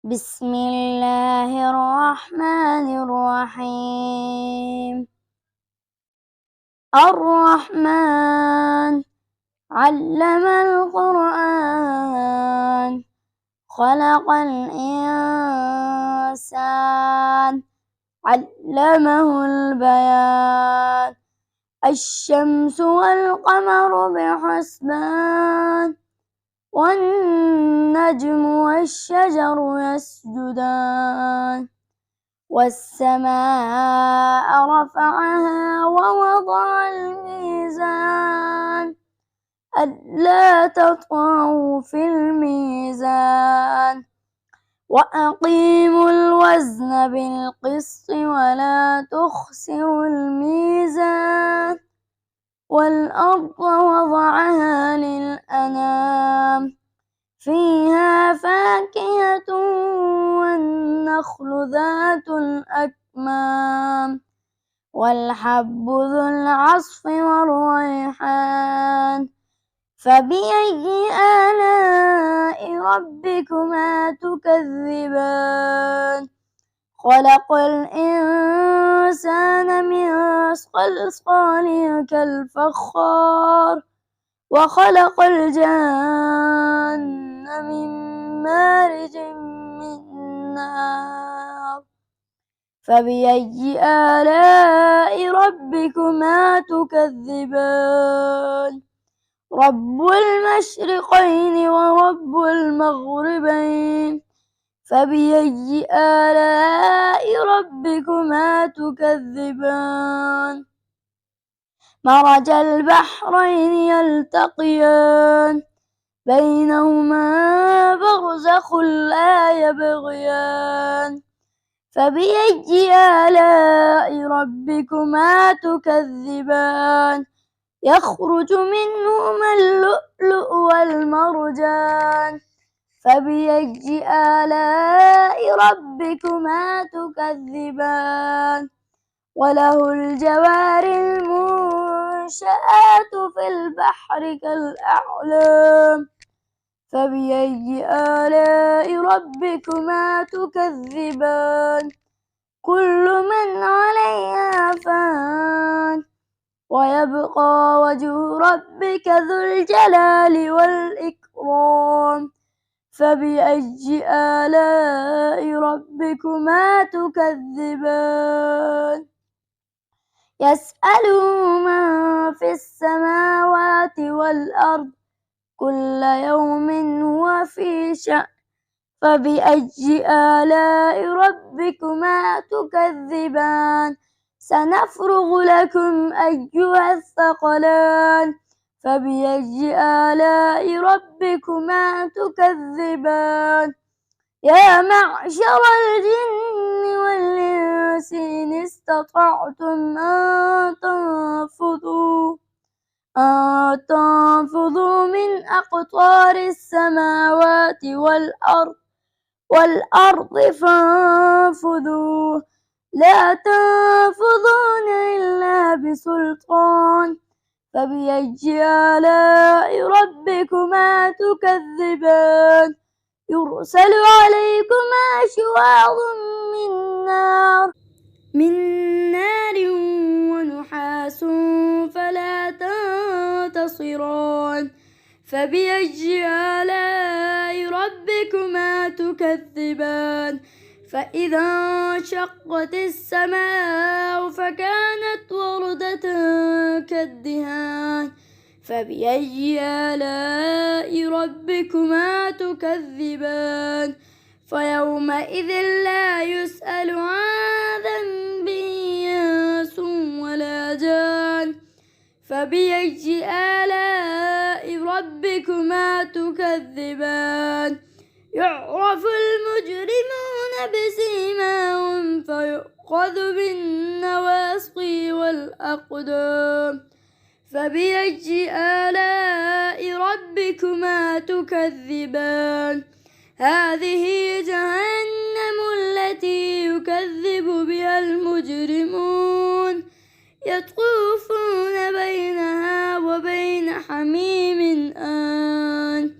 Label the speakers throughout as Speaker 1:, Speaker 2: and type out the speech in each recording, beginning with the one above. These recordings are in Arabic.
Speaker 1: بسم الله الرحمن الرحيم. الرحمن علم القرآن، خلق الإنسان، علمه البيان. الشمس والقمر بحسبان، والنجم والشجر يسجدان. والسماء رفعها ووضع الميزان، ألا تطغوا في الميزان. وأقيموا الوزن بالقسط ولا تخسروا الميزان. والأرض وضعها للأنام، فيها فاكهة والنخل ذات الأكمام، والحب ذو العصف والريحان. فبأي آلاء ربكما تكذبان؟ خلق الإنسان من صلصال كالفخار، وخلق الجن من مارج من نار. فبأي آلاء ربكما تكذبان؟ رب المشرقين ورب المغربين. فبأي آلاء ربكما تكذبان؟ مرج البحرين يلتقيان، بينهما برزخ لا يبغيان. فبأي آلاء ربكما تكذبان؟ يخرج منهما اللؤلؤ والمرجان. فبأي آلاء ربكما تكذبان؟ وله الجوار المنشآت في البحر كالأعلام. فبأي آلاء ربكما تكذبان؟ كل من عليها فان، ويبقى وجه ربك ذو الجلال والإكرام. فبأي آلاء ربكما تكذبان؟ يسأله من في السماوات والأرض، كل يوم هو في شأن. فبأي آلاء ربكما تكذبان؟ سنفرغ لكم أيها الثقلان. فبأي آلاء ربكما تكذبان؟ يا معشر الجن والإنس إن استطعتم أن تنفذوا من أقطار السماوات والأرض فانفذوا، لا تنفذون إلا بسلطان. فبأي آلاء ربكما تكذبان؟ يرسل عليكما شواظ من نار ونحاس فلا تنتصران. فبأي آلاء ربكما تكذبان؟ فإذا انشقت السماء فكانت وردة كالدهان. فبأي آلاء ربكما تكذبان؟ فيومئذ لا يسأل عن ذنبه إنس ولا جان. فبأي آلاء ربكما تكذبان؟ يعرف المجرمون بسيماهم فيؤخذ بالنواصي والأقدام. فبأي آلاء ربكما تكذبان؟ هذه جهنم التي يكذب بها المجرمون، يطوفون بينها وبين حميم آن.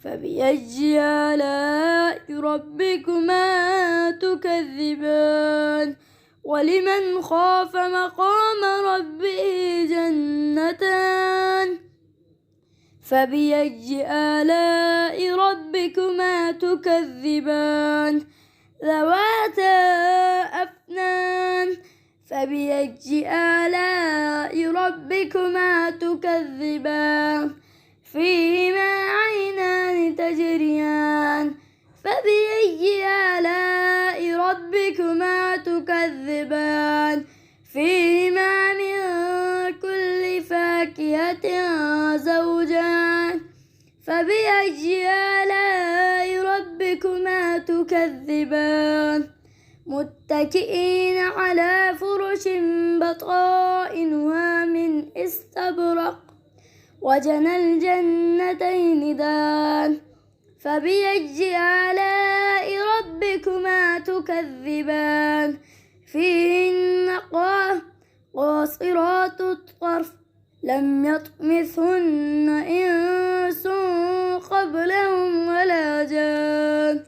Speaker 1: فبأي آلاء ربكما تكذبان ولمن خاف مقام ربه جنتان فبأي آلاء ربكما تكذبان ذواتا أفنان فبأي آلاء ربكما تكذبان فيهما عينان تجريان فبأي آلاء ربكما تكذبان فيهما من كل فاكهة زوجان فبأي آلاء ربكما تكذبان متكئين على فرش بطائنها من استبرق وجنى الجنتين دان فبأي آلاء ربكما تكذبان فيهن قاصرات الطرف لم يطمثهن إنس قبلهم ولا جان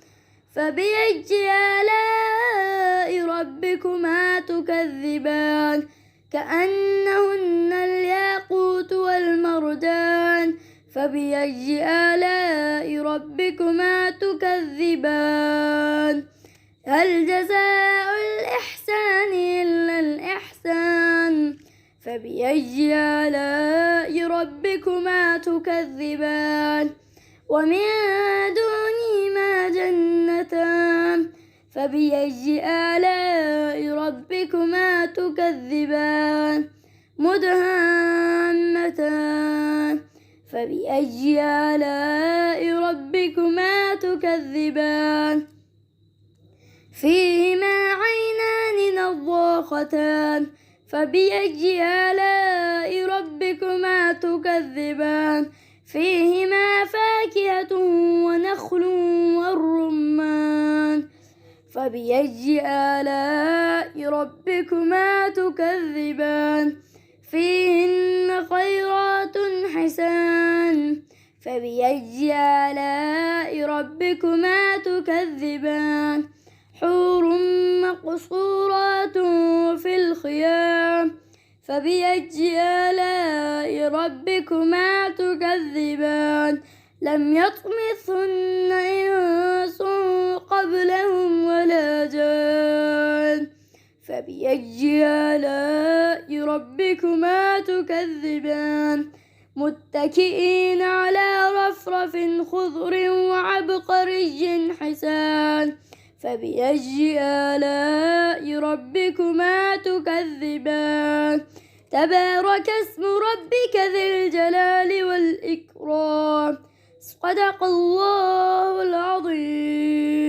Speaker 1: فبأي آلاء ربكما تكذبان كأنهن الياقوت والمرجان فبأي آلاء ربكما تكذبان هل جزاء الإحسان إلا الإحسان فبأي آلاء ربكما تكذبان ومن دونهما جنتان فبأي آلاء ربكما تكذبان مدهامتان فبأي آلاء ربكما تكذبان فيهما عينان نضاختان فبأي آلاء ربكما تكذبان فيهما فاكهة ونخل والرمان فبأي آلاء ربكما تكذبان فيهن خيرات حسان فبأي آلاء ربكما تكذبان حور مقصورات في الخيام فبأي آلاء ربكما تكذبان لم يطمثهن إنس قبلهم ولا جان فبأي آلاء ربكما تكذبان متكئين على رفرف خضر وعبقري حسان فبأي آلاء ربكما تكذبان تبارك اسم ربك ذي الجلال والإكرام صدق الله العظيم.